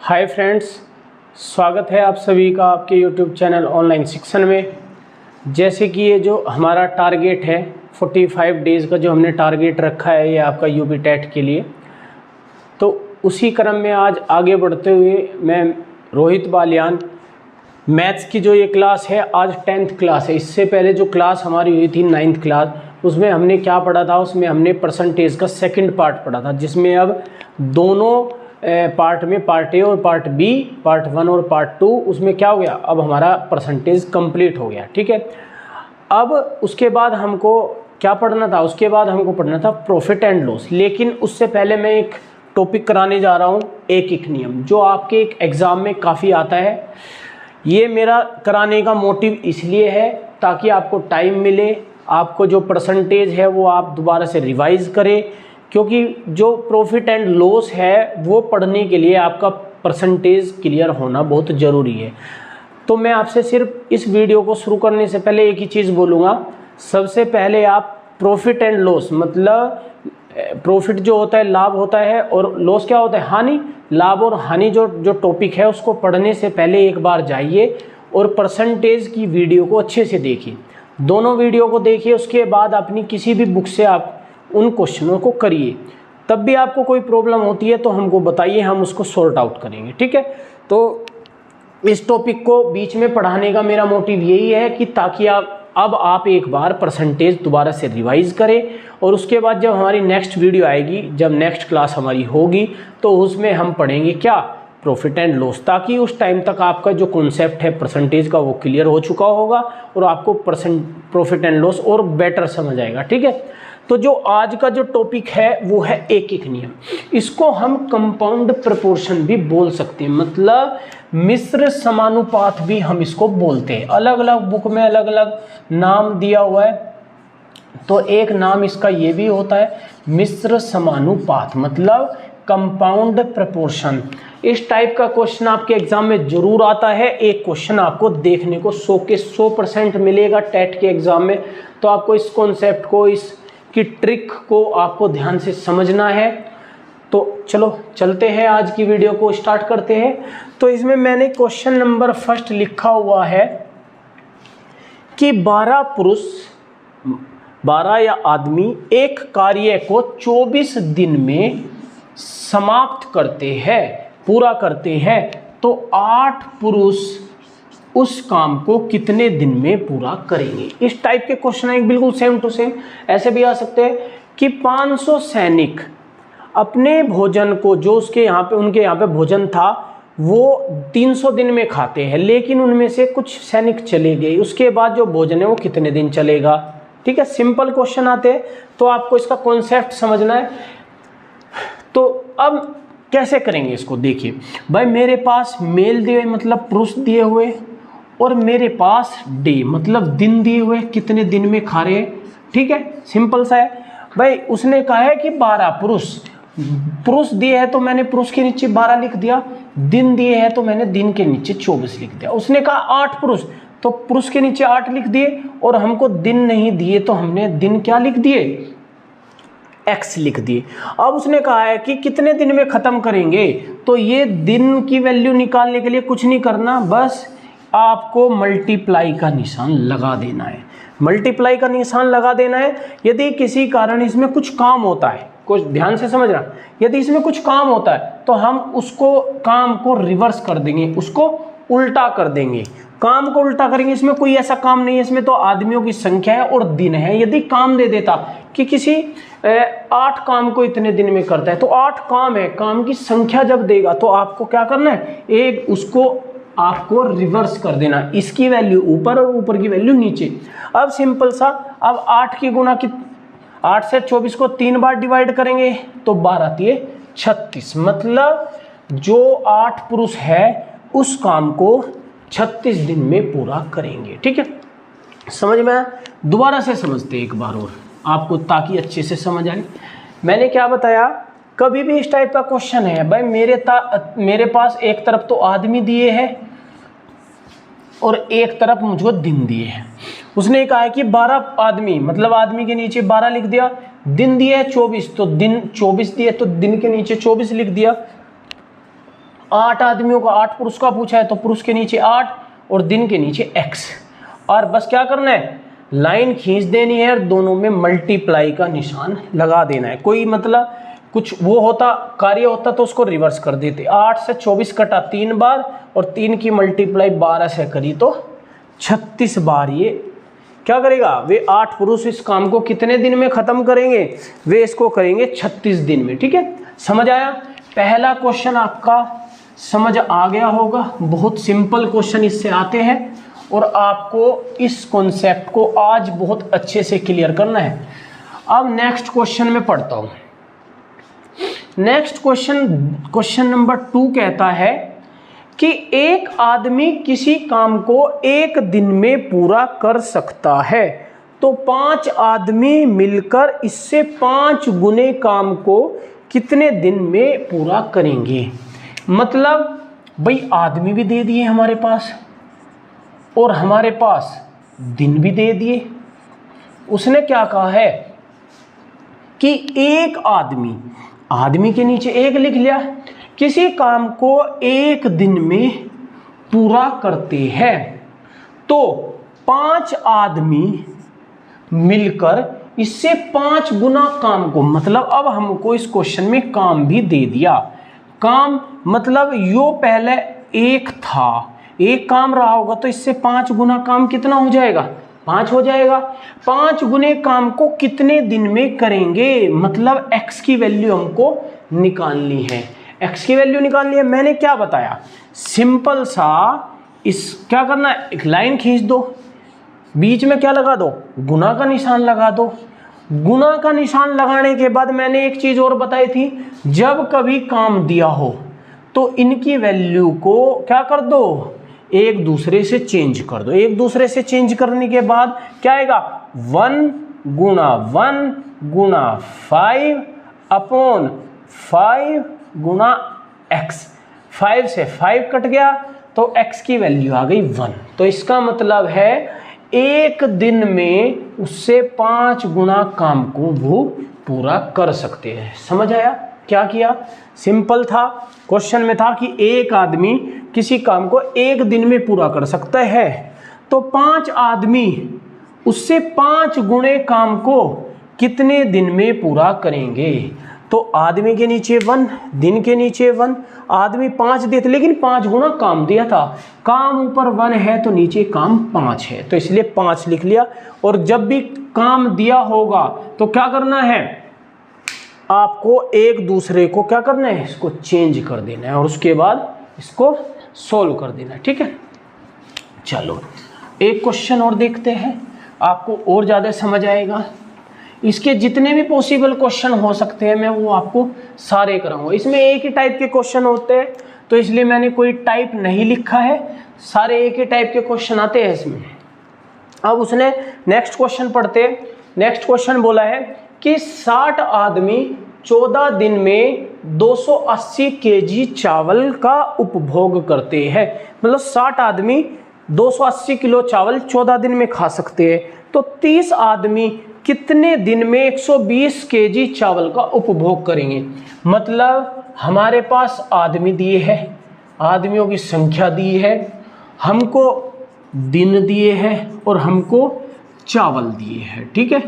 Hi friends, स्वागत है आप सभी का आपके यूट्यूब चैनल ऑनलाइन शिक्षण में। जैसे कि ये जो हमारा टारगेट है 45 डेज़ का जो हमने टारगेट रखा है ये आपका यूपी टेट के लिए, तो उसी क्रम में आज आगे बढ़ते हुए मैं रोहित बालियान मैथ्स की जो ये क्लास है आज 10th क्लास है। इससे पहले जो क्लास हमारी हुई थी 9th क्लास, उसमें हमने क्या पढ़ा था, उसमें हमने परसेंटेज का सेकंड पार्ट पढ़ा था, जिसमें अब दोनों पार्ट में पार्ट ए और पार्ट बी, पार्ट 1 और पार्ट 2, उसमें क्या हो गया, अब हमारा परसेंटेज कंप्लीट हो गया। ठीक है, अब उसके बाद हमको क्या पढ़ना था, उसके बाद हमको पढ़ना था प्रॉफिट एंड लॉस। लेकिन उससे पहले मैं एक टॉपिक कराने जा रहा हूँ, एक नियम, जो आपके एक एग्ज़ाम में काफ़ी आता है। ये मेरा कराने का मोटिव इसलिए है ताकि आपको टाइम मिले, आपको जो परसेंटेज है वो आप दोबारा से रिवाइज़ करें, क्योंकि जो प्रॉफिट एंड लॉस है वो पढ़ने के लिए आपका परसेंटेज क्लियर होना बहुत ज़रूरी है। तो मैं आपसे सिर्फ इस वीडियो को शुरू करने से पहले एक ही चीज़ बोलूँगा। सबसे पहले आप प्रॉफिट एंड लॉस, मतलब प्रॉफिट जो होता है लाभ होता है और लॉस क्या होता है, हानि। लाभ और हानि जो टॉपिक है उसको पढ़ने से पहले एक बार जाइए और परसेंटेज की वीडियो को अच्छे से देखिए। दोनों वीडियो को देखिए, उसके बाद अपनी किसी भी बुक से आप उन क्वेश्चनों को करिए। तब भी आपको कोई प्रॉब्लम होती है तो हमको बताइए, हम उसको सॉर्ट आउट करेंगे। ठीक है, तो इस टॉपिक को बीच में पढ़ाने का मेरा मोटिव यही है कि ताकि आप एक बार परसेंटेज दोबारा से रिवाइज करें, और उसके बाद जब हमारी नेक्स्ट वीडियो आएगी, जब नेक्स्ट क्लास हमारी होगी, तो उसमें हम पढ़ेंगे क्या, प्रॉफिट एंड लॉस, ताकि उस टाइम तक आपका जो कॉन्सेप्ट है परसेंटेज का वो क्लियर हो चुका होगा और आपको प्रॉफिट एंड लॉस और बेटर समझ आएगा। ठीक है, तो जो आज का जो टॉपिक है वो है एक नियम। इसको हम कंपाउंड प्रपोर्शन भी बोल सकते हैं, मतलब मिश्र समानुपात भी हम इसको बोलते हैं। अलग अलग बुक में अलग अलग नाम दिया हुआ है, तो एक नाम इसका ये भी होता है मिश्र समानुपात, मतलब कंपाउंड प्रपोर्शन। इस टाइप का क्वेश्चन आपके एग्जाम में जरूर आता है। एक क्वेश्चन आपको देखने को 100 के 100% मिलेगा टेट के एग्जाम में। तो आपको इस कॉन्सेप्ट को, इसकी ट्रिक को आपको ध्यान से समझना है। तो चलो चलते हैं, आज की वीडियो को स्टार्ट करते हैं। तो इसमें मैंने क्वेश्चन नंबर फर्स्ट लिखा हुआ है कि 12 पुरुष, 12 या आदमी एक कार्य को 24 दिन में समाप्त करते हैं, पूरा करते हैं, तो 8 पुरुष उस काम को कितने दिन में पूरा करेंगे। इस टाइप के क्वेश्चन है, बिल्कुल सेम टू सेम। ऐसे भी आ सकते हैं कि 500 सैनिक अपने भोजन को, जो उसके यहाँ पे, उनके यहाँ पे भोजन था, वो 300 दिन में खाते हैं, लेकिन उनमें से कुछ सैनिक चले गए, उसके बाद जो भोजन है वो कितने दिन चलेगा। ठीक है, सिंपल क्वेश्चन आते हैं, तो आपको इसका कॉन्सेप्ट समझना है। तो अब कैसे करेंगे इसको, देखिए भाई, मेरे पास मेल दिए मतलब पुरुष दिए हुए, और मेरे पास डे मतलब दिन दिए हुए, कितने दिन में खा रहे हैं। ठीक है, सिंपल सा है भाई। उसने कहा है कि 12 पुरुष दिए हैं, तो मैंने पुरुष के नीचे 12 लिख दिया। दिन दिए हैं तो मैंने दिन के नीचे 24 लिख दिया। उसने कहा 8 पुरुष, तो पुरुष के नीचे 8 लिख दिए, और हमको दिन नहीं दिए तो हमने दिन क्या लिख दिए, x लिख दिए। अब उसने कहा है कि कितने दिन में खत्म करेंगे, तो ये दिन की वैल्यू निकालने के लिए कुछ नहीं करना, बस आपको मल्टीप्लाई का निशान लगा देना है। मल्टीप्लाई का निशान लगा देना है। यदि किसी कारण इसमें कुछ काम होता है, कुछ ध्यान से समझना, यदि इसमें कुछ काम होता है तो हम उसको काम को रिवर्स कर देंगे, उसको उल्टा कर देंगे। काम को उल्टा करेंगे, इसमें कोई ऐसा काम नहीं है, इसमें तो आदमियों की संख्या है और दिन है। यदि काम दे देता कि किसी 8 काम को इतने दिन में करता है, तो 8 काम है, काम की संख्या जब देगा तो आपको क्या करना है, एक उसको आपको रिवर्स कर देना, इसकी वैल्यू ऊपर और ऊपर की वैल्यू नीचे। अब सिंपल सा, अब 8 की गुणा की 8 से 24 को 3 बार डिवाइड करेंगे तो 12 तिये 36, मतलब जो 8 पुरुष है उस काम को 36 दिन में पूरा करेंगे। ठीक है, समझ में आया? दोबारा से समझते एक बार और आपको, ताकि अच्छे से समझ आए। मैंने क्या बताया, कभी भी इस टाइप का क्वेश्चन है भाई, मेरे पास एक तरफ तो आदमी दिए हैं और एक तरफ मुझको दिन दिए हैं। उसने कहा है कि 12 आदमी, मतलब आदमी के नीचे 12 लिख दिया, दिन दिए 24, तो दिन 24 दिए तो दिन के नीचे 24 लिख दिया। 8 आदमियों का 8 पुरुष का पूछा है तो पुरुष के नीचे 8 और दिन के नीचे x, और बस क्या करना है, लाइन खींच देनी है और दोनों में मल्टीप्लाई का निशान लगा देना है। कोई मतलब कुछ वो होता कार्य होता तो उसको रिवर्स कर देते। 8 से 24 कटा 3 बार और 3 की मल्टीप्लाई 12 से करी तो 36 बार ये क्या करेगा, वे 8 पुरुष इस काम को कितने दिन में खत्म करेंगे, वे इसको करेंगे 36 दिन में। ठीक है, समझ आया? पहला क्वेश्चन आपका समझ आ गया होगा, बहुत सिंपल क्वेश्चन इससे आते हैं और आपको इस कॉन्सेप्ट को आज बहुत अच्छे से क्लियर करना है। अब नेक्स्ट क्वेश्चन में पढ़ता हूं। नेक्स्ट क्वेश्चन नंबर 2 कहता है कि एक आदमी किसी काम को एक दिन में पूरा कर सकता है तो 5 आदमी मिलकर इससे 5 गुने काम को कितने दिन में पूरा करेंगे। मतलब भाई आदमी भी दे दिए हमारे पास और हमारे पास दिन भी दे दिए। उसने क्या कहा है कि एक आदमी के नीचे एक लिख लिया, किसी काम को एक दिन में पूरा करते हैं तो 5 आदमी मिलकर इससे 5 गुना काम को, मतलब अब हमको इस क्वेश्चन में काम भी दे दिया। काम मतलब यो पहले एक था, एक काम रहा होगा तो इससे 5 गुना काम कितना हो जाएगा, 5 हो जाएगा। 5 गुने काम को कितने दिन में करेंगे, मतलब x की वैल्यू हमको निकालनी है। x की वैल्यू निकालनी है। मैंने क्या बताया, सिंपल सा इस क्या करना है, एक लाइन खींच दो, बीच में क्या लगा दो, गुना का निशान लगा दो। गुना का निशान लगाने के बाद मैंने एक चीज और बताई थी, जब कभी काम दिया हो तो इनकी वैल्यू को क्या कर दो, एक दूसरे से चेंज कर दो। एक दूसरे से चेंज करने के बाद क्या आएगा, 1 गुना 5 अपॉन 5 गुना x। 5 से 5 कट गया तो x की वैल्यू आ गई 1। तो इसका मतलब है एक दिन में उससे 5 गुना काम को वो पूरा कर सकते हैं। समझ आया क्या किया? सिंपल था। क्वेश्चन में था कि एक आदमी किसी काम को एक दिन में पूरा कर सकता है तो 5 आदमी उससे 5 गुणे काम को कितने दिन में पूरा करेंगे। तो आदमी के नीचे 1, दिन के नीचे 1, आदमी 5 देते लेकिन 5 गुना काम दिया था। काम ऊपर 1 है तो नीचे काम 5 है तो इसलिए 5 लिख लिया। और जब भी काम दिया होगा तो क्या करना है, आपको एक दूसरे को क्या करना है, इसको चेंज कर देना है और उसके बाद इसको सोल्व कर देना है। ठीक है, चलो एक क्वेश्चन और देखते हैं, आपको और ज़्यादा समझ आएगा। इसके जितने भी पॉसिबल क्वेश्चन हो सकते हैं मैं वो आपको सारे कराऊंगा। इसमें एक ही टाइप के क्वेश्चन होते हैं तो इसलिए मैंने कोई टाइप नहीं लिखा है, सारे एक ही टाइप के क्वेश्चन आते हैं इसमें। अब उसने नेक्स्ट क्वेश्चन पढ़ते। नेक्स्ट क्वेश्चन बोला है कि 60 आदमी 14 दिन में 280 केजी चावल का उपभोग करते हैं। मतलब 60 आदमी 280 किलो चावल 14 दिन में खा सकते हैं तो 30 आदमी कितने दिन में 120 केजी चावल का उपभोग करेंगे। मतलब हमारे पास आदमी दिए हैं, आदमियों की संख्या दी है, हमको दिन दिए हैं और हमको चावल दिए हैं। ठीक है,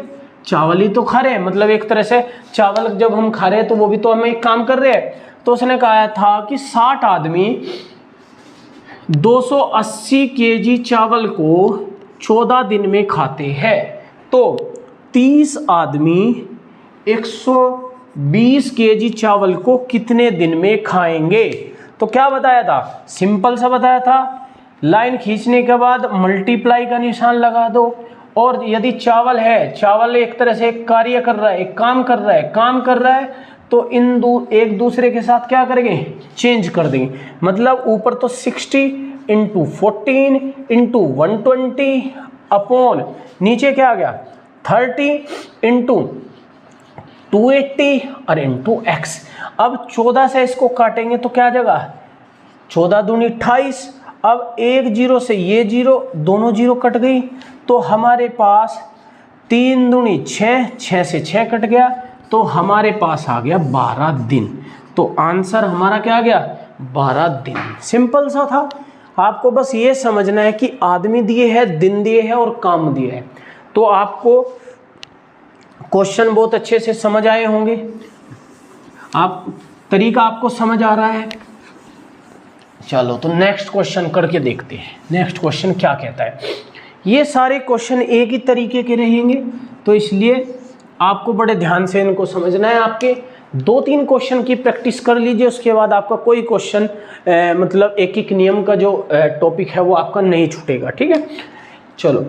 चावल ही तो खा रहे हैं, मतलब एक तरह से चावल जब हम खा रहे हैं तो वो भी तो हमें एक काम कर रहे हैं। तो उसने कहा था कि 60 आदमी 280 केजी चावल को 14 दिन में खाते हैं तो 30 आदमी 120 केजी चावल को कितने दिन में खाएंगे। तो क्या बताया था, सिंपल सा बताया था, लाइन खींचने के बाद मल्टीप्लाई का निशान लगा दो। और यदि चावल है, चावल एक तरह से एक कार्य कर रहा है, एक काम कर रहा है तो एक दूसरे के साथ क्या करेंगे, चेंज कर देंगे। मतलब ऊपर तो 60 × 14 × 120 अपॉन नीचे क्या आ गया 30 × 280 और इंटू x। अब 14 से इसको काटेंगे तो क्या आ जाएगा, 14 दूनी 28। अब एक जीरो से ये जीरो, दोनों जीरो कट गई तो हमारे पास 3 दूनी 6, 6 से 6 कट गया तो हमारे पास आ गया 12 दिन। तो आंसर हमारा क्या आ गया, 12 दिन। सिंपल सा था, आपको बस ये समझना है कि आदमी दिए है, दिन दिए है और काम दिए है। तो आपको क्वेश्चन बहुत अच्छे से समझ आए होंगे, आप तरीका आपको समझ आ रहा है। चलो तो नेक्स्ट क्वेश्चन करके देखते हैं, नेक्स्ट क्वेश्चन क्या कहता है। ये सारे क्वेश्चन एक ही तरीके के रहेंगे, तो इसलिए आपको बड़े ध्यान से इनको समझना है। आपके 2-3 क्वेश्चन की प्रैक्टिस कर लीजिए, उसके बाद आपका कोई क्वेश्चन मतलब एक एक नियम का जो टॉपिक है वो आपका नहीं छूटेगा, ठीक है। चलो,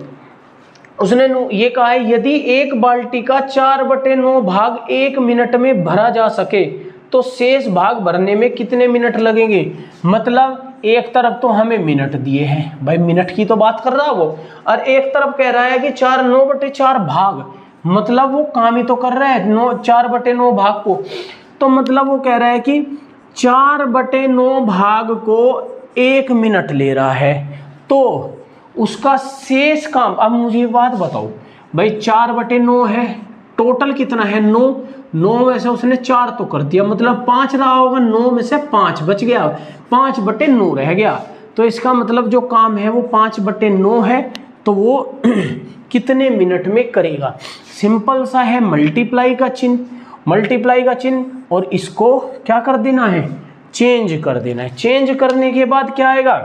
उसने ये कहा है यदि एक बाल्टी का 4/9 भाग 1 मिनट में भरा जा सके तो शेष भाग भरने में कितने मिनट लगेंगे। मतलब एक तरफ तो हमें मिनट दिए हैं, भाई मिनट की तो बात कर रहा है वो, और एक तरफ कह रहा है कि 9/4 भाग, मतलब वो काम ही तो कर रहा है 4/9 भाग को। तो मतलब वो कह रहा है कि 4/9 भाग को 1 मिनट ले रहा है, तो उसका शेष काम। अब मुझे एक बात बताओ भाई, 4/9 है, टोटल कितना है 9 में से उसने 4 तो कर दिया, मतलब 5 रहा होगा, 9 में से 5 बच गया, 5/9 रह गया। तो इसका मतलब जो काम है वो 5/9 है, तो वो कितने मिनट में करेगा। सिंपल सा है, मल्टीप्लाई का चिन्ह, और इसको क्या कर देना है, चेंज कर देना है। चेंज करने के बाद क्या आएगा,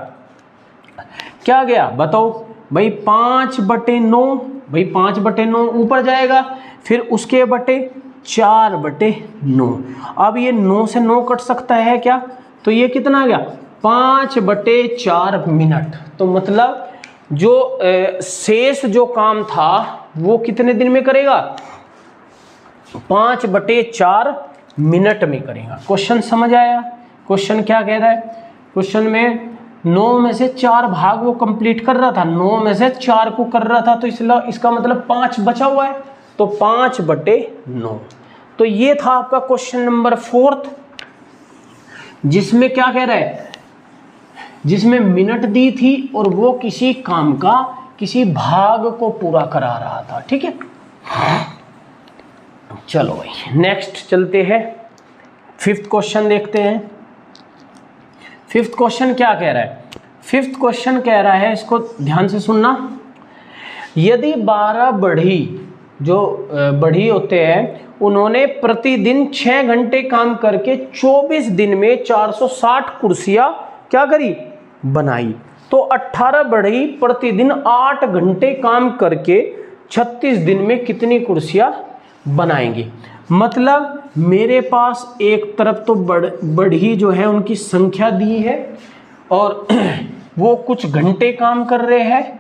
क्या गया बताओ भाई, 5/9, भाई 5/9 ऊपर जाएगा, फिर उसके बटे 4/9। अब ये 9 से 9 कट सकता है क्या, तो ये कितना आ गया 5/4 मिनट। तो मतलब जो शेष जो काम था वो कितने दिन में करेगा, 5/4 मिनट में करेगा। क्वेश्चन समझ आया, क्वेश्चन क्या कह रहा है। क्वेश्चन में 9 में से 4 भाग वो कंप्लीट कर रहा था, 9 में से 4 को कर रहा था, तो इसलिए इसका मतलब 5 बचा हुआ है, तो 5/9। तो ये था आपका क्वेश्चन नंबर 4, जिसमें क्या कह रहा है, जिसमें मिनट दी थी और वो किसी काम का किसी भाग को पूरा करा रहा था, ठीक है। चलो भाई नेक्स्ट चलते हैं, 5th क्वेश्चन देखते हैं। 5th क्वेश्चन क्या कह रहा है, 5th क्वेश्चन कह रहा है, इसको ध्यान से सुनना। यदि 12 बढ़ी, जो बढ़ी होते हैं, उन्होंने प्रतिदिन 6 घंटे काम करके 24 दिन में 460 कुर्सियां क्या करी, बनाई, तो 18 बढ़ी प्रतिदिन 8 घंटे काम करके 36 दिन में कितनी कुर्सियां बनाएंगे। मतलब मेरे पास एक तरफ तो बढ़ी जो है उनकी संख्या दी है, और वो कुछ घंटे काम कर रहे हैं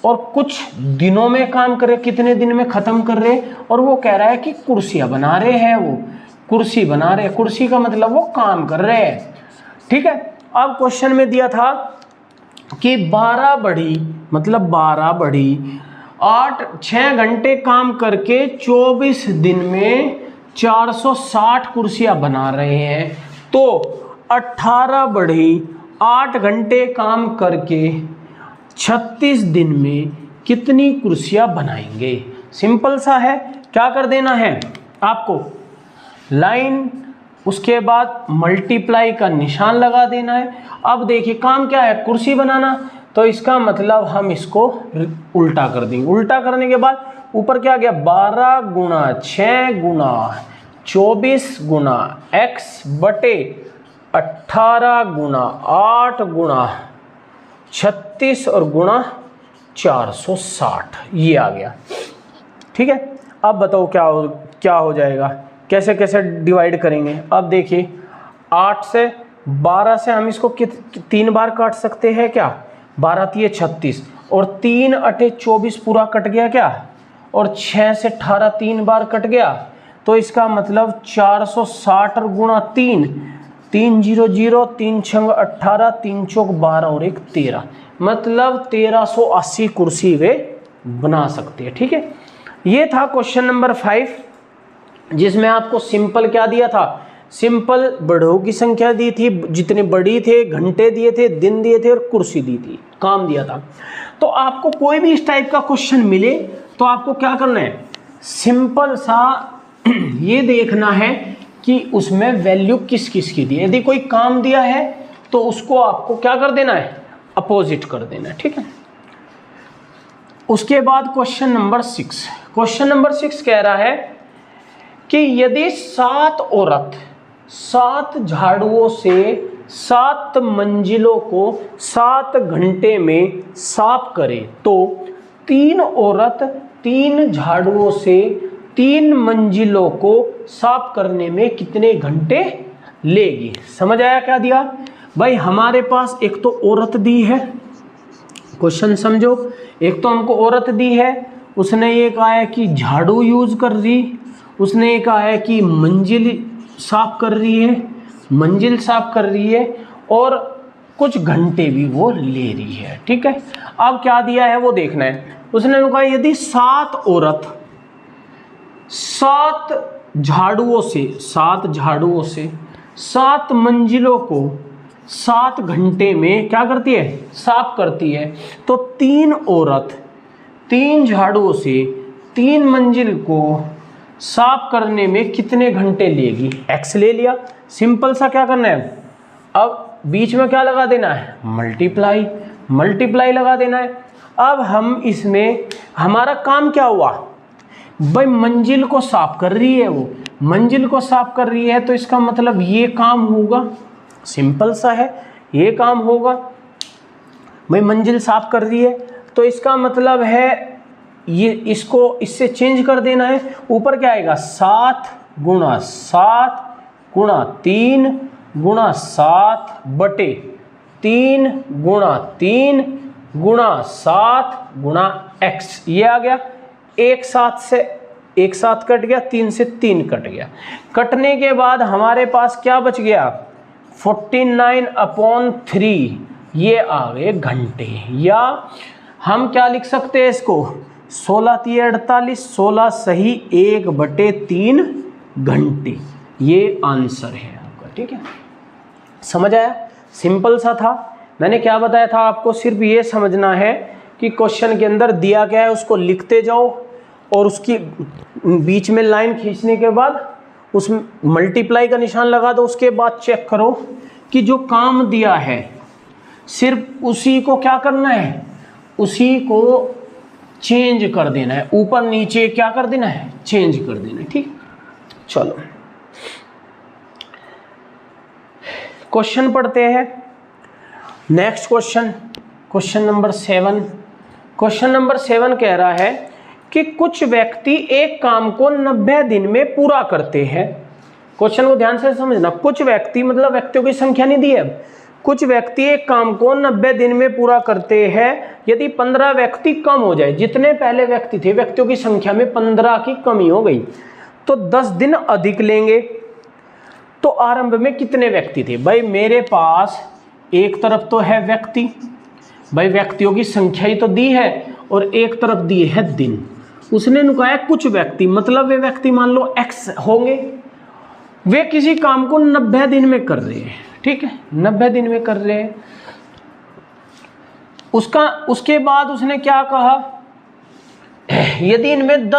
और कुछ दिनों में काम कर रहे, कितने दिन में खत्म कर रहे, और वो कह रहा है कि कुर्सियां बना रहे हैं, वो कुर्सी बना रहे हैं, कुर्सी का मतलब वो काम कर रहे हैं, ठीक है। अब क्वेश्चन में दिया था कि 12 बढ़ी, मतलब 12 बढ़ी 6 घंटे काम करके 24 दिन में 460 कुर्सियां बना रहे हैं, तो 18 बढ़ी 8 घंटे काम करके 36 दिन में कितनी कुर्सियां बनाएंगे। सिंपल सा है, क्या कर देना है आपको, लाइन, उसके बाद मल्टीप्लाई का निशान लगा देना है। अब देखिए काम क्या है, कुर्सी बनाना, तो इसका मतलब हम इसको उल्टा कर देंगे। उल्टा करने के बाद ऊपर क्या गया, 12 गुणा 6 गुणा 24 गुणा x बटे 18 गुणा 8 गुणा 36 और गुणा 460, ये आ गया, ठीक है। अब बताओ क्या हो जाएगा, कैसे कैसे डिवाइड करेंगे। अब देखिए 8 से 12 से हम इसको 3 बार काट सकते हैं क्या, 12 3 36 और 3 8 24 पूरा कट गया क्या, और 6 से 18 3 बार कट गया, तो इसका मतलब 460 और गुणा 3 3 0 0 3 6 18 3 चौक 12 और 1 13, मतलब 1380 कुर्सी वे बना सकते हैं, ठीक है। ये था क्वेश्चन नंबर 5, जिसमें आपको सिंपल क्या दिया था, सिंपल बढ़ों की संख्या दी थी, जितने बड़ी थे, घंटे दिए थे, दिन दिए थे और कुर्सी दी थी, काम दिया था। तो आपको कोई भी इस टाइप का क्वेश्चन मिले तो आपको क्या करना है, सिंपल सा ये देखना है कि उसमें वैल्यू किस किस की दी है। यदि कोई काम दिया है तो उसको आपको क्या कर देना है, अपोजिट कर देना है, ठीक है। उसके बाद क्वेश्चन नंबर 6, क्वेश्चन नंबर 6 कह रहा है कि यदि 7 औरत 7 झाड़ुओं से 7 मंजिलों को 7 घंटे में साफ करे तो 3 औरत 3 झाड़ुओं से 3 मंजिलों को साफ करने में कितने घंटे लेगी। समझ आया क्या दिया भाई? हमारे पास एक तो औरत दी है, क्वेश्चन समझो, एक तो हमको औरत दी है, उसने ये कहा है कि झाड़ू यूज कर रही, उसने ये कहा है कि मंजिल साफ कर रही है, मंजिल साफ कर रही है, और कुछ घंटे भी वो ले रही है, ठीक है। अब क्या दिया है वो देखना है। उसने कहा यदि 7 औरत 7 झाड़ुओं से 7 मंजिलों को 7 घंटे में क्या करती है, साफ करती है, तो 3 औरत 3 झाड़ुओं से 3 मंजिल को साफ करने में कितने घंटे लेगी। एक्स ले लिया, सिंपल सा क्या करना है, अब बीच में क्या लगा देना है, मल्टीप्लाई लगा देना है। अब हम इसमें हमारा काम क्या हुआ भाई, मंजिल को साफ कर रही है, वो मंजिल को साफ कर रही है, तो इसका मतलब ये काम होगा, सिंपल सा है, ये काम होगा भाई, मंजिल साफ कर रही है, तो इसका मतलब है ये, इसको इससे चेंज कर देना है, ऊपर क्या आएगा 7 गुणा 7 गुणा 3 गुणा 7 बटे 3 गुणा 3 गुणा 7 गुणा x, ये आ गया। एक साथ कट गया, 3 से 3 कट गया, कटने के बाद हमारे पास क्या बच गया 49/3, ये आ गए घंटे। या हम क्या लिख सकते हैं इसको, 16×3 = 48, 16 सही 1/3 घंटे, ये आंसर है आपका, ठीक है। समझ आया, सिंपल सा था। मैंने क्या बताया था आपको, सिर्फ ये समझना है कि क्वेश्चन के अंदर दिया गया है उसको लिखते जाओ, और उसकी बीच में लाइन खींचने के बाद उस मल्टीप्लाई का निशान लगा दो, उसके बाद चेक करो कि जो काम दिया है सिर्फ उसी को क्या करना है, उसी को चेंज कर देना है, ऊपर नीचे क्या कर देना है, चेंज कर देना है, ठीक। चलो क्वेश्चन पढ़ते हैं। Next question number 7। Question number 7 कह रहा है कि कुछ व्यक्ति एक काम को 90 दिन में पूरा करते हैं। क्वेश्चन को ध्यान से समझना, कुछ व्यक्ति मतलब व्यक्तियों की संख्या नहीं दी है, कुछ व्यक्ति एक काम को 90 दिन में पूरा करते हैं। यदि 15 व्यक्ति कम हो जाए, जितने पहले व्यक्ति थे व्यक्तियों की संख्या में 15 की कमी हो गई, तो 10 दिन अधिक लेंगे। तो आरंभ में कितने व्यक्ति थे भाई, मेरे पास एक तरफ तो है व्यक्ति, भाई व्यक्तियों की संख्या ही तो दी है, और एक तरफ दिए है दिन। उसने नुकाया कुछ व्यक्ति, मतलब वे व्यक्ति मान लो x होंगे, वे किसी काम को 90 दिन में कर रहे हैं, ठीक है, 90 दिन में कर रहे हैं। उसके बाद उसने क्या कहा, यदि इनमें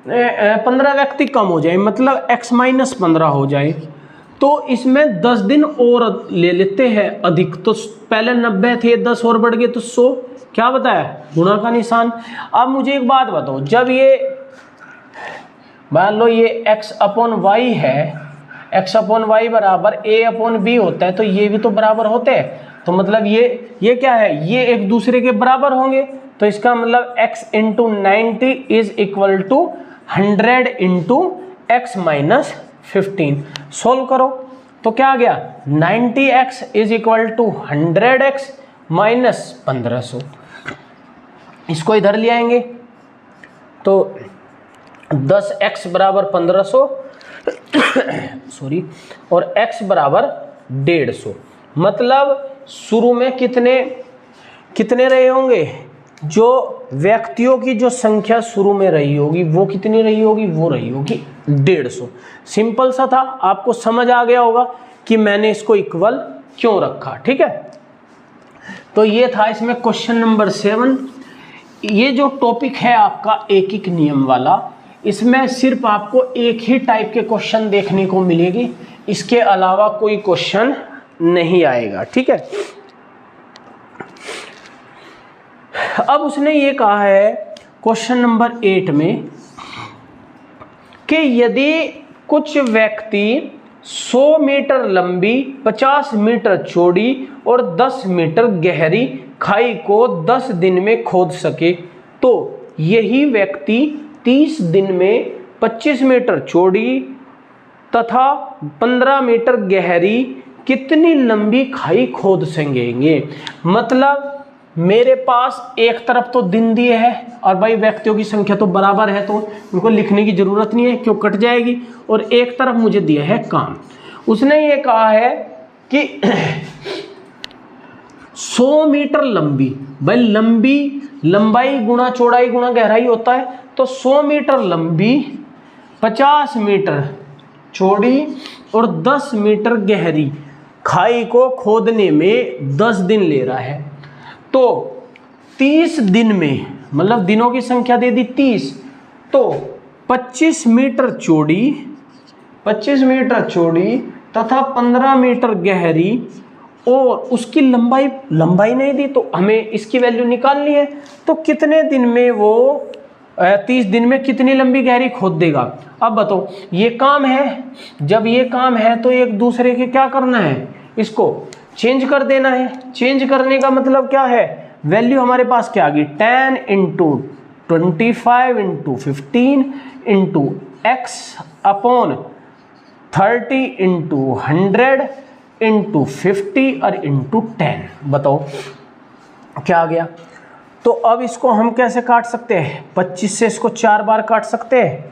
15 व्यक्ति कम हो जाए, मतलब x - 15 हो जाए, तो इसमें 10 दिन और ले लेते हैं अधिक। तो पहले 90 थे, 10 और बढ़ गए तो 100, क्या बताया, गुणा का निशान। अब मुझे एक बात बताओ, जब ये मान लो ये x/y है, x/y बराबर a/b होता है, तो ये भी तो बराबर होते हैं, तो मतलब ये क्या है, ये एक दूसरे के बराबर होंगे। तो इसका मतलब x × 90 = 100 × x - 15। सोल्व करो तो क्या आ गया, 90x = 100x - 1500। इसको इधर ले आएंगे तो 10x = 1500 सॉरी, और x = 150। मतलब शुरू में कितने रहे होंगे, जो व्यक्तियों की जो संख्या शुरू में रही होगी वो कितनी रही होगी, वो रही होगी 150। सिंपल सा था, आपको समझ आ गया होगा कि मैंने इसको इक्वल क्यों रखा, ठीक है। तो ये था इसमें क्वेश्चन नंबर 7। ये जो टॉपिक है आपका एकिक नियम वाला, इसमें सिर्फ आपको एक ही टाइप के क्वेश्चन देखने को मिलेगी, इसके अलावा कोई क्वेश्चन नहीं आएगा। ठीक है, अब उसने ये कहा है क्वेश्चन नंबर 8 में कि यदि कुछ व्यक्ति 100 मीटर लंबी, 50 मीटर चौड़ी और 10 मीटर गहरी खाई को 10 दिन में खोद सके, तो यही व्यक्ति 30 दिन में 25 मीटर चौड़ी तथा 15 मीटर गहरी कितनी लंबी खाई खोद सकेंगे। मतलब मेरे पास एक तरफ तो दिन दिए है और भाई व्यक्तियों की संख्या तो बराबर है, तो उनको लिखने की जरूरत नहीं है, क्यों कट जाएगी। और एक तरफ मुझे दिया है काम। उसने ये कहा है कि 100 मीटर लंबी, भाई लंबाई गुणा चौड़ाई गुणा गहराई होता है, तो 100 मीटर लंबी, 50 मीटर चौड़ी और 10 मीटर गहरी खाई को खोदने में 10 दिन ले रहा है। तो 30 दिन में, मतलब दिनों की संख्या दे दी 30, तो 25 मीटर चौड़ी तथा 15 मीटर गहरी और उसकी लंबाई नहीं दी, तो हमें इसकी वैल्यू निकालनी है। तो कितने दिन में वो 30 दिन में कितनी लंबी गहरी खोद देगा। अब बताओ, ये काम है, जब ये काम है तो एक दूसरे के क्या करना है, इसको चेंज कर देना है। चेंज करने का मतलब क्या है, वैल्यू हमारे पास क्या आ गई, 10 into 25 into 15 into x upon 30 into 100 into 50 और इंटू 10। बताओ क्या आ गया। तो अब इसको हम कैसे काट सकते हैं, 25 से इसको 4 बार काट सकते हैं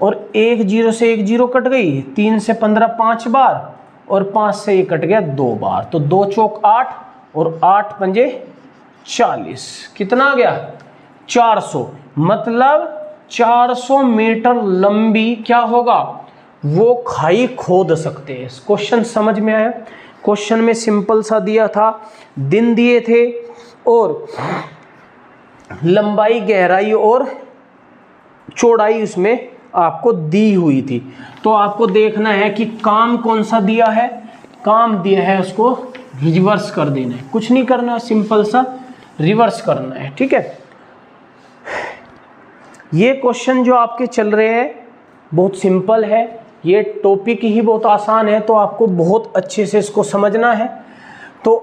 और 1 0 से 1 0 कट गई, 3 से 15 5 बार और 5 से ये कट गया 2 बार, तो 2 चौक 8 और 8 पंजे 40, कितना आ गया 400। मतलब 400 मीटर लंबी क्या होगा, वो खाई खोद सकते हैं। क्वेश्चन समझ में आया। क्वेश्चन में सिंपल सा दिया था, दिन दिए थे और लंबाई गहराई और चौड़ाई उसमें आपको दी हुई थी। तो आपको देखना है कि काम कौन सा दिया है, काम दिया है उसको रिवर्स कर देना है, कुछ नहीं करना, सिंपल सा रिवर्स करना है। ठीक है, ये क्वेश्चन जो आपके चल रहे हैं बहुत सिंपल है, ये टॉपिक ही बहुत आसान है, तो आपको बहुत अच्छे से इसको समझना है। तो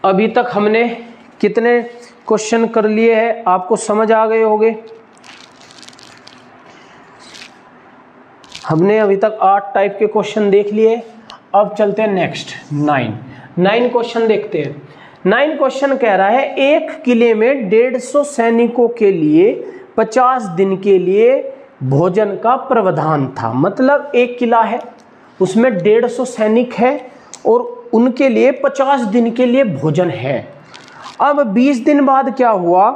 अभी तक हमने कितने क्वेश्चन कर लिए हैं, आपको समझ आ गए होंगे। हमने अभी तक 8 टाइप के क्वेश्चन देख लिए। अब चलते हैं नेक्स्ट 9 क्वेश्चन देखते हैं। 9 क्वेश्चन कह रहा है, एक किले में 150 सैनिकों के लिए 50 दिन के लिए भोजन का प्रावधान था। मतलब एक किला है, उसमें 150 सैनिक है और उनके लिए 50 दिन के लिए भोजन है। अब 20 दिन बाद क्या हुआ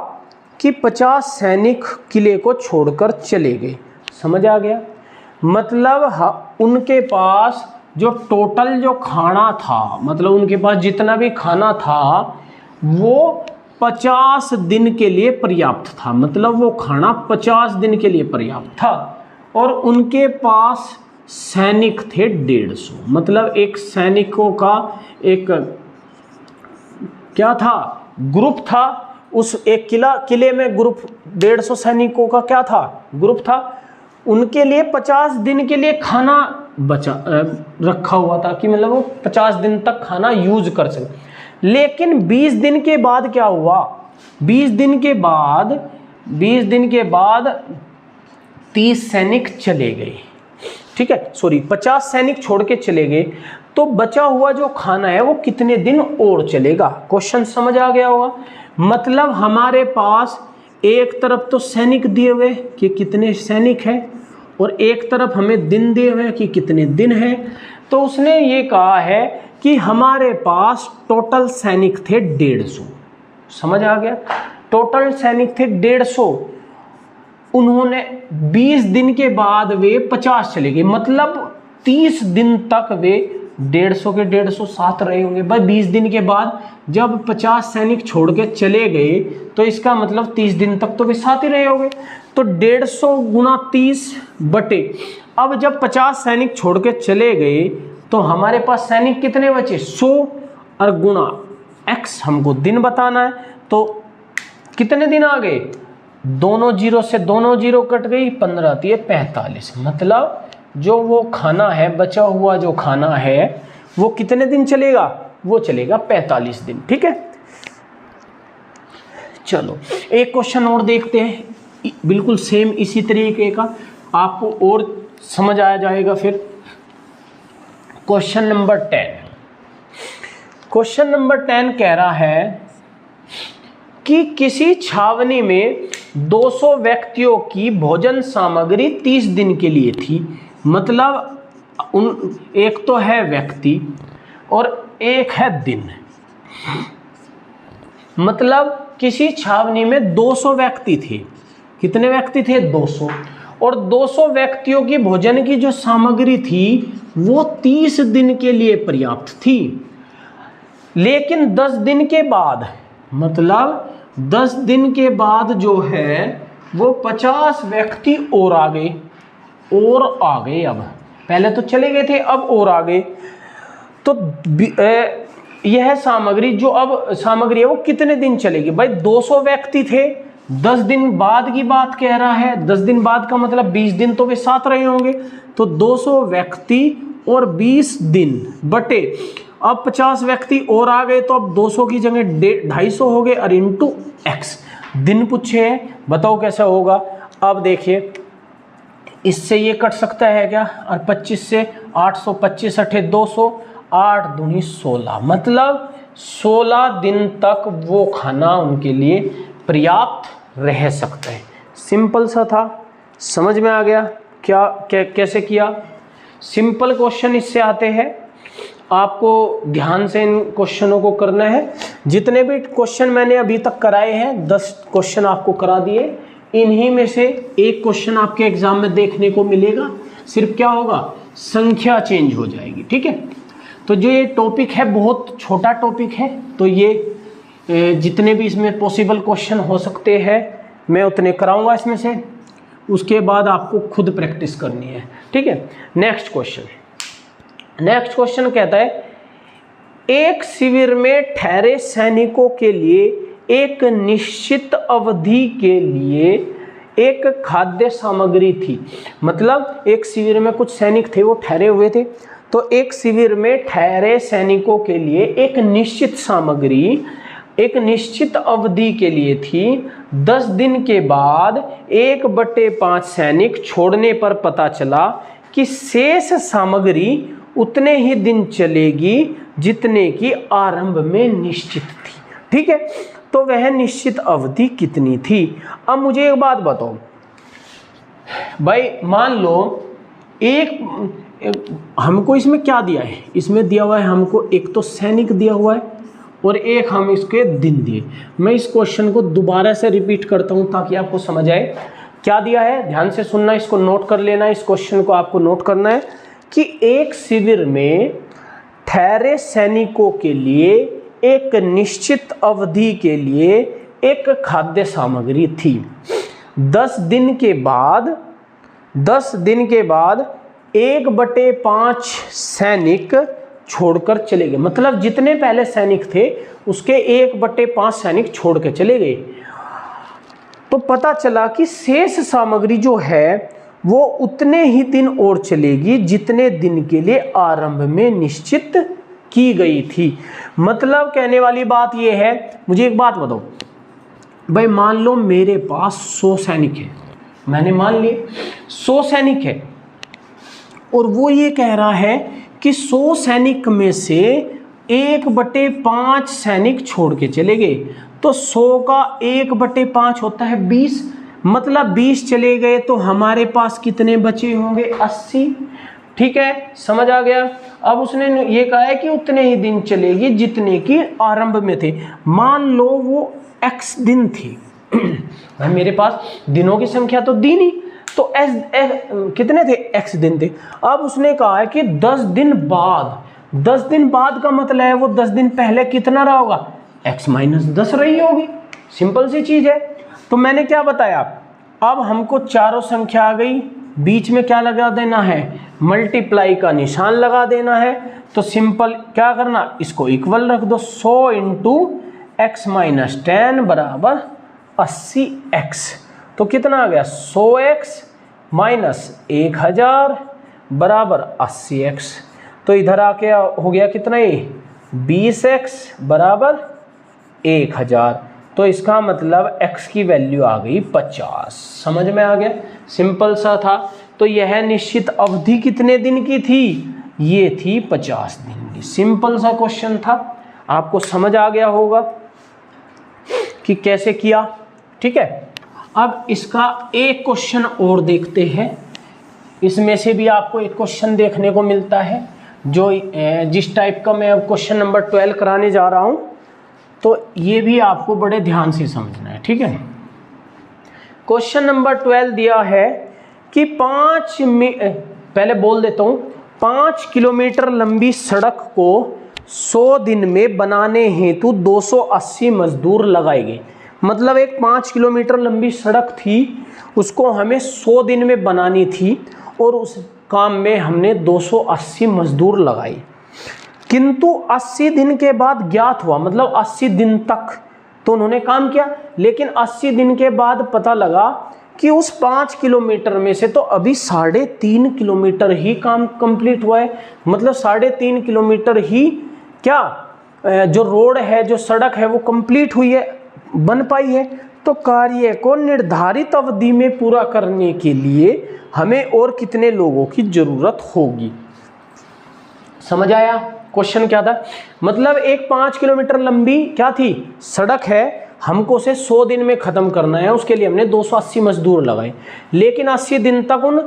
कि 50 सैनिक किले को छोड़कर चले गए। समझ आ गया। मतलब उनके पास जो टोटल जो खाना था, मतलब उनके पास जितना भी खाना था वो 50 दिन के लिए पर्याप्त था। मतलब वो खाना 50 दिन के लिए पर्याप्त था और उनके पास सैनिक थे 150। मतलब एक सैनिकों का एक क्या था, ग्रुप था। उस एक किले में ग्रुप 150 सैनिकों का क्या था, ग्रुप था। उनके लिए 50 दिन के लिए खाना बचा रखा हुआ था कि मतलब वो 50 दिन तक खाना यूज कर सके। लेकिन 20 दिन के बाद क्या हुआ, 20 दिन के बाद 30 सैनिक चले गए। ठीक है, सॉरी 50 सैनिक छोड़ के चले गए। तो बचा हुआ जो खाना है वो कितने दिन और चलेगा। क्वेश्चन समझ आ गया होगा। मतलब हमारे पास एक तरफ तो सैनिक दिए हुए कि कितने सैनिक हैं और एक तरफ हमें दिन दिए हुए कि कितने दिन हैं। तो उसने ये कहा है कि हमारे पास टोटल सैनिक थे 150। समझ आ गया, टोटल सैनिक थे 150। उन्होंने 20 दिन के बाद वे 50 चले गए। मतलब 30 दिन तक वे 150 के 150 साथ रहे होंगे। भाई 20 दिन के बाद जब 50 सैनिक छोड़ के चले गए तो इसका मतलब 30 दिन तक तो वे साथ ही रहे होंगे। तो 150 गुणा 30 बटे, अब जब 50 सैनिक छोड़ के चले गए तो हमारे पास सैनिक कितने बचे 100 और गुणा x हमको दिन बताना है, तो कितने दिन आ गए, दोनों जीरो से दोनों जीरो कट गई, 15 दिए 45। मतलब जो वो खाना है, बचा हुआ जो खाना है वो कितने दिन चलेगा, वो चलेगा 45 दिन। ठीक है, चलो एक क्वेश्चन और देखते हैं, बिल्कुल सेम इसी तरीके का, आपको और समझ आ जाएगा फिर। क्वेश्चन नंबर 10, क्वेश्चन नंबर 10 कह रहा है कि किसी छावनी में 200 व्यक्तियों की भोजन सामग्री 30 दिन के लिए थी। मतलब एक तो है व्यक्ति और एक है दिन। मतलब किसी छावनी में 200 व्यक्ति थे। कितने व्यक्ति थे, 200। और 200 व्यक्तियों की भोजन की जो सामग्री थी वो 30 दिन के लिए पर्याप्त थी। लेकिन 10 दिन के बाद, मतलब 10 दिन के बाद जो है वो 50 व्यक्ति और आ गए, अब पहले तो चले गए थे, अब और आ गए। तो यह सामग्री जो अब सामग्री है वो कितने दिन चलेगी भाई, 200 व्यक्ति थे, 10 दिन बाद की बात कह रहा है। 10 दिन बाद का मतलब 20 दिन तो वे साथ रहे होंगे। तो 200 व्यक्ति और 20 दिन बटे, अब 50 व्यक्ति और आ गए, तो अब 200 की जगह 250 हो गए और इंटू x दिन पूछे हैं, बताओ कैसा होगा। अब देखिए इससे ये कट सकता है क्या, और 25 से 825 अठे 200, 8 दूनी 16, मतलब 16 दिन तक वो खाना उनके लिए पर्याप्त रह सकता है। सिंपल सा था, समझ में आ गया कैसे किया। सिंपल क्वेश्चन इससे आते हैं, आपको ध्यान से इन क्वेश्चनों को करना है। जितने भी क्वेश्चन मैंने अभी तक कराए हैं, 10 क्वेश्चन आपको करा दिए, इन्हीं में से एक क्वेश्चन आपके एग्जाम में देखने को मिलेगा। सिर्फ क्या होगा, संख्या चेंज हो जाएगी। ठीक है, तो जो ये टॉपिक है बहुत छोटा टॉपिक है, तो ये जितने भी इसमें पॉसिबल क्वेश्चन हो सकते हैं मैं उतने कराऊंगा इसमें से, उसके बाद आपको खुद प्रैक्टिस करनी है। ठीक है, नेक्स्ट क्वेश्चन कहता है, एक शिविर में ठहरे सैनिकों के लिए एक निश्चित अवधि के लिए एक खाद्य सामग्री थी। मतलब एक शिविर में कुछ सैनिक थे, वो ठहरे हुए थे, तो एक शिविर में ठहरे सैनिकों के लिए एक निश्चित सामग्री एक निश्चित अवधि के लिए थी। 10 दिन के बाद 1/5 सैनिक छोड़ने पर पता चला कि शेष सामग्री उतने ही दिन चलेगी जितने की आरंभ में निश्चित थी। ठीक है, तो वह निश्चित अवधि कितनी थी। अब मुझे एक बात बताओ भाई, मान लो हमको इसमें क्या दिया है, इसमें दिया हुआ है हमको एक तो सैनिक दिया हुआ है और एक हम इसके दिन दिए। मैं इस क्वेश्चन को दोबारा से रिपीट करता हूं ताकि आपको समझ आए क्या दिया है। ध्यान से सुनना, इसको नोट कर लेना, इस क्वेश्चन को आपको नोट करना है कि एक शिविर में ठहरे सैनिकों के लिए एक निश्चित अवधि के लिए एक खाद्य सामग्री थी। 10 दिन के बाद 1/5 सैनिक छोड़कर चले गए। मतलब जितने पहले सैनिक थे उसके 1/5 सैनिक छोड़ के चले गए। तो पता चला कि शेष सामग्री जो है वो उतने ही दिन और चलेगी जितने दिन के लिए आरंभ में निश्चित की गई थी। मतलब कहने वाली बात ये है, मुझे एक बात बताओ भाई, मान लो मेरे पास 100 सैनिक है, मैंने मान लिए 100 सैनिक है, और वो ये कह रहा है कि 100 सैनिक में से 1/5 सैनिक छोड़ के चले गए। तो 100 का 1/5 होता है 20, मतलब 20 चले गए तो हमारे पास कितने बचे होंगे, 80। ठीक है, समझ आ गया। अब उसने ये कहा है कि उतने ही दिन चलेगी जितने की आरंभ में थे। मान लो वो x दिन थी भाई, मेरे पास दिनों की संख्या तो दी नहीं, तो कितने थे, x दिन थे। अब उसने कहा है कि 10 दिन बाद का मतलब है वो 10 दिन पहले कितना रहा होगा, x - 10 रही होगी। सिंपल सी चीज है। तो मैंने क्या बताया, अब हमको चारों संख्या आ गई, बीच में क्या लगा देना है, मल्टीप्लाई का निशान लगा देना है। तो सिंपल क्या करना, इसको इक्वल रख दो, 100 इंटू एक्स माइनस 10 बराबर 80x। तो कितना आ गया, 100x माइनस 1000 बराबर 80x। तो इधर आके हो गया कितना, ये 20x बराबर 1000। तो इसका मतलब x की वैल्यू आ गई 50। समझ में आ गया, सिंपल सा था। तो यह निश्चित अवधि कितने दिन की थी, ये थी 50 दिन की। सिंपल सा क्वेश्चन था, आपको समझ आ गया होगा कि कैसे किया। ठीक है, अब इसका एक क्वेश्चन और देखते हैं। इसमें से भी आपको एक क्वेश्चन देखने को मिलता है, जो जिस टाइप का मैं अब क्वेश्चन नंबर 12 कराने जा रहा हूं, तो ये भी आपको बड़े ध्यान से समझना है। ठीक है, क्वेश्चन नंबर 12 दिया है कि पहले बोल देता हूं, 5 किलोमीटर लंबी सड़क को 100 दिन में बनाने हेतु 280 मजदूर लगाए गए। मतलब एक 5 किलोमीटर लंबी सड़क थी, उसको हमें 100 दिन में बनानी थी और उस काम में हमने 280 मजदूर लगाए। किंतु 80 दिन के बाद ज्ञात हुआ, मतलब 80 दिन तक तो उन्होंने काम किया, लेकिन 80 दिन के बाद पता लगा कि उस 5 किलोमीटर में से तो अभी 3.5 किलोमीटर ही काम कंप्लीट हुआ है। मतलब 3.5 किलोमीटर ही क्या जो रोड है, जो सड़क है, वो कंप्लीट हुई है, बन पाई है। तो कार्य को निर्धारित अवधि में पूरा करने के लिए हमें और कितने लोगों की जरूरत होगी। समझ आया क्वेश्चन क्या था? मतलब एक 5 किलोमीटर लंबी क्या थी, सड़क है, हमको उसे 100 दिन में खत्म करना है। उसके लिए हमने 280 मजदूर लगाए, लेकिन 80 दिन तक उन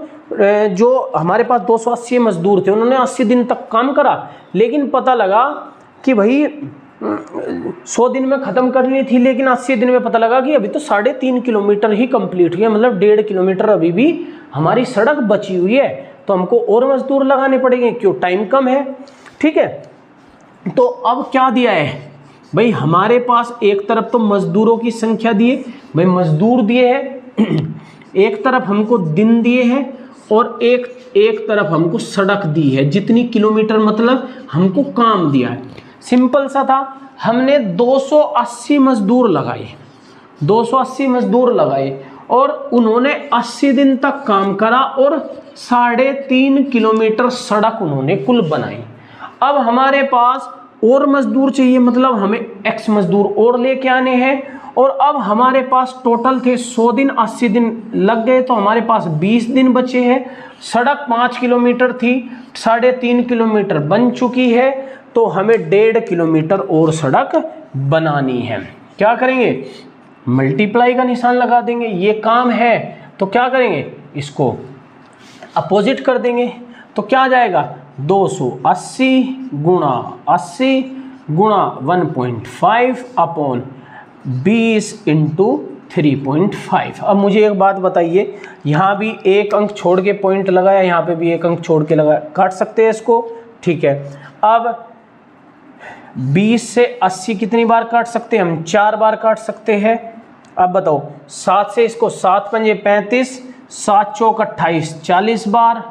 जो हमारे पास 280 मजदूर थे, उन्होंने 80 दिन तक काम करा, लेकिन पता लगा कि भाई 100 दिन में ख़त्म करनी थी, लेकिन 80 दिन में पता लगा कि अभी तो 3.5 किलोमीटर ही कंप्लीट हुई है, मतलब 1.5 किलोमीटर अभी भी हमारी सड़क बची हुई है। तो हमको और मजदूर लगाने पड़ेंगे, क्यों, टाइम कम है। ठीक है, तो अब क्या दिया है भाई, हमारे पास एक तरफ तो मजदूरों की संख्या दिए, भाई मजदूर दिए हैं, एक तरफ हमको दिन दिए हैं, और एक तरफ हमको सड़क दी है, जितनी किलोमीटर मतलब हमको काम दिया है। सिंपल सा था, हमने 280 मजदूर लगाए, 280 मजदूर लगाए और उन्होंने 80 दिन तक काम करा और 3.5 किलोमीटर सड़क उन्होंने कुल बनाई। अब हमारे पास और मजदूर चाहिए, मतलब हमें x मजदूर और लेके आने हैं, और अब हमारे पास टोटल थे 100 दिन, 80 दिन लग गए, तो हमारे पास 20 दिन बचे हैं। सड़क 5 किलोमीटर थी, 3.5 किलोमीटर बन चुकी है, तो हमें 1.5 किलोमीटर और सड़क बनानी है। क्या करेंगे, मल्टीप्लाई का निशान लगा देंगे, ये काम है तो क्या करेंगे, इसको अपोजिट कर देंगे। तो क्या आ जाएगा, 280 गुणा 80 गुणा 1.5 अपॉन 20 इंटू 3.5। अब मुझे एक बात बताइए, यहाँ भी एक अंक छोड़ के पॉइंट लगाया, यहाँ पे भी एक अंक छोड़ के लगाया, काट सकते हैं इसको। ठीक है, अब 20 से 80 कितनी बार काट सकते हैं हम, 4 बार काट सकते हैं। अब बताओ, 7 से इसको 7 पंजे 35, 7 चौक 28, 40 बार,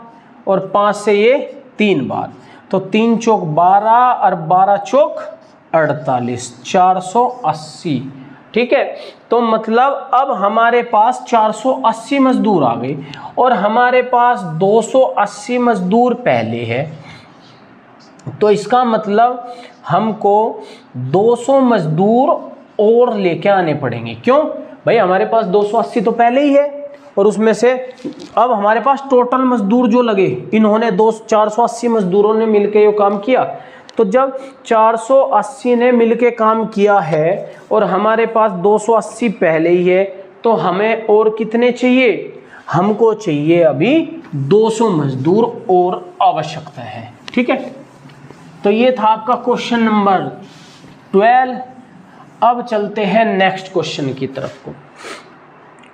और 5 से ये 3 बार, तो 3 चौक 12 और 12 चौक 48, 480। ठीक है, तो मतलब अब हमारे पास 480 मजदूर आ गए, और हमारे पास 280 मजदूर पहले है, तो इसका मतलब हमको 200 मजदूर और लेके आने पड़ेंगे। क्यों भाई, हमारे पास 280 तो पहले ही है, और उसमें से अब हमारे पास टोटल मजदूर जो लगे, इन्होंने 480 मजदूरों ने मिलके ये काम किया। तो जब 480 ने मिलके काम किया है और हमारे पास 280 पहले ही है, तो हमें और कितने चाहिए, हमको चाहिए अभी 200 मजदूर और आवश्यकता है। ठीक है, तो ये था आपका क्वेश्चन नंबर 12। अब चलते हैं नेक्स्ट क्वेश्चन की तरफ को।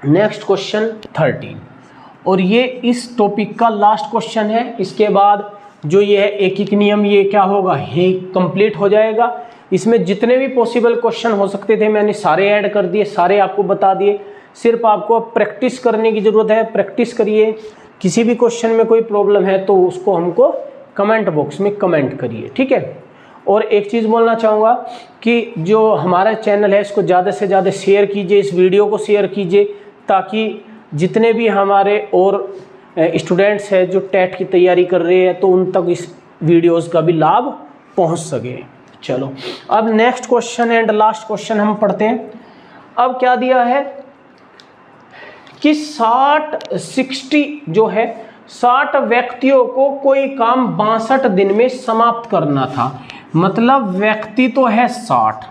नेक्स्ट क्वेश्चन 13, और ये इस टॉपिक का लास्ट क्वेश्चन है। इसके बाद जो ये है एक एक नियम, ये क्या होगा, ये कंप्लीट हो जाएगा। इसमें जितने भी पॉसिबल क्वेश्चन हो सकते थे मैंने सारे ऐड कर दिए, सारे आपको बता दिए। सिर्फ आपको प्रैक्टिस करने की ज़रूरत है, प्रैक्टिस करिए, किसी भी क्वेश्चन में कोई प्रॉब्लम है तो उसको हमको कमेंट बॉक्स में कमेंट करिए, ठीक है। और एक चीज़ बोलना चाहूँगा कि जो हमारा चैनल है इसको ज़्यादा से ज़्यादा शेयर कीजिए, इस वीडियो को शेयर कीजिए, ताकि जितने भी हमारे और स्टूडेंट्स हैं जो टेट की तैयारी कर रहे हैं तो उन तक इस वीडियोस का भी लाभ पहुंच सके। चलो अब next question and last question हम पढ़ते हैं। अब क्या दिया है कि 60 जो है 60 व्यक्तियों को कोई काम 62 दिन में समाप्त करना था। मतलब व्यक्ति तो है 60,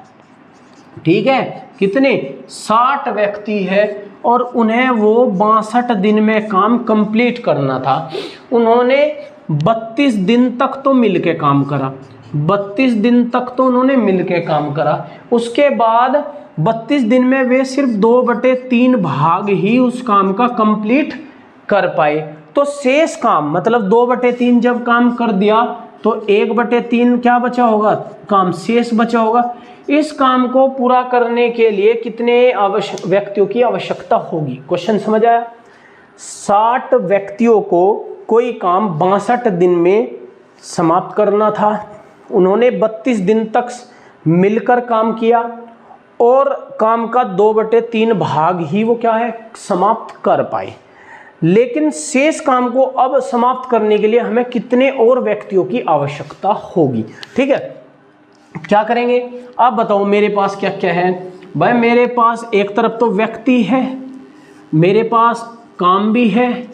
ठीक है, कितने 60 व्यक्ति है और उन्हें वो 62 दिन में काम कंप्लीट करना था। उन्होंने 32 दिन तक तो मिलके काम करा, 32 दिन तक तो उन्होंने मिलके काम करा। उसके बाद 32 दिन में वे सिर्फ 2/3 भाग ही उस काम का कंप्लीट कर पाए। तो शेष काम मतलब 2/3 जब काम कर दिया तो 1/3 क्या बचा होगा, काम शेष बचा होगा। इस काम को पूरा करने के लिए कितने व्यक्तियों की आवश्यकता होगी? क्वेश्चन समझ आया? 60 व्यक्तियों को कोई काम 62 दिन में समाप्त करना था। उन्होंने 32 दिन तक मिलकर काम किया और काम का 2/3 भाग ही वो क्या है, समाप्त कर पाए। लेकिन शेष काम को अब समाप्त करने के लिए हमें कितने और व्यक्तियों की आवश्यकता होगी? ठीक है, क्या करेंगे आप बताओ। मेरे पास क्या क्या है भाई? मेरे पास एक तरफ तो व्यक्ति है, मेरे पास काम भी है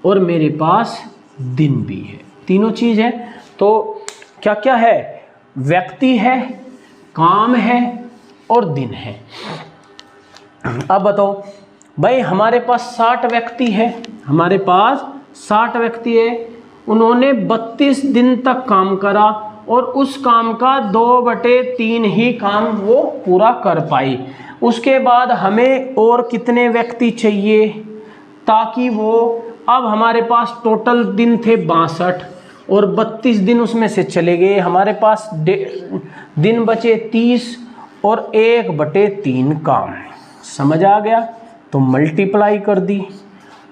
और मेरे पास दिन भी है, तीनों चीज है। तो क्या क्या है? व्यक्ति है, काम है और दिन है। अब बताओ भाई, हमारे पास 60 व्यक्ति है, हमारे पास 60 व्यक्ति है, उन्होंने 32 दिन तक काम करा और उस काम का 2/3 ही काम वो पूरा कर पाई। उसके बाद हमें और कितने व्यक्ति चाहिए ताकि वो, अब हमारे पास टोटल दिन थे 62 और 32 दिन उसमें से चले गए, हमारे पास दिन बचे 30 और 1/3 काम। समझ आ गया? तो मल्टीप्लाई कर दी।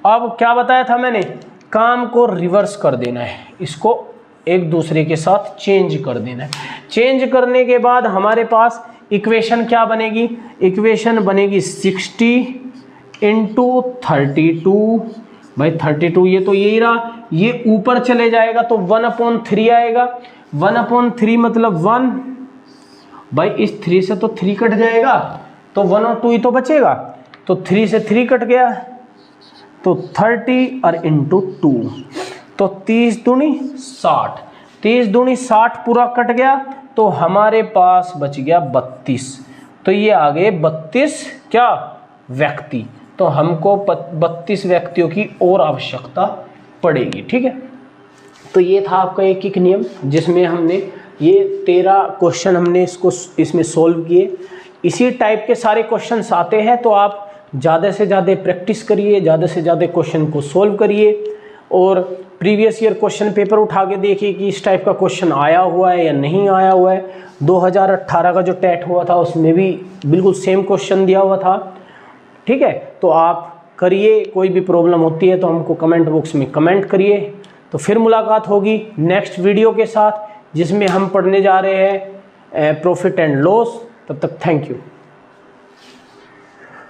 अब क्या बताया था मैंने? काम को रिवर्स कर देना है, इसको एक दूसरे के साथ चेंज कर देना है। चेंज करने के बाद हमारे पास इक्वेशन क्या बनेगी? इक्वेशन बनेगी 60 × 32। भाई 32 ये तो यही रहा, ये ऊपर चले जाएगा तो 1/3 आएगा। 1/3 मतलब 1। भाई इस 3 से तो 3 कट जाएगा तो 1 और 2 ही तो बचेगा, तो 3 से 3 कट गया तो 30 और × 2 तो 30 दूनी 60, 30 दूनी 60 पूरा कट गया तो हमारे पास बच गया 32। तो ये आ गए 32 क्या व्यक्ति। तो हमको 32 व्यक्तियों की और आवश्यकता पड़ेगी। ठीक है, तो ये था आपका एक नियम जिसमें हमने ये 13 क्वेश्चन हमने इसमें सोल्व किए। इसी टाइप के सारे क्वेश्चंस आते हैं तो आप ज़्यादा से ज़्यादा प्रैक्टिस करिए, ज़्यादा से ज़्यादा क्वेश्चन को सोल्व करिए और प्रीवियस ईयर क्वेश्चन पेपर उठा के देखिए कि इस टाइप का क्वेश्चन आया हुआ है या नहीं आया हुआ है। 2018 का जो टेट हुआ था उसमें भी बिल्कुल सेम क्वेश्चन दिया हुआ था। ठीक है, तो आप करिए, कोई भी प्रॉब्लम होती है तो हमको कमेंट बॉक्स में कमेंट करिए। तो फिर मुलाकात होगी नेक्स्ट वीडियो के साथ जिसमें हम पढ़ने जा रहे हैं प्रॉफिट एंड लॉस। तब तक थैंक यू।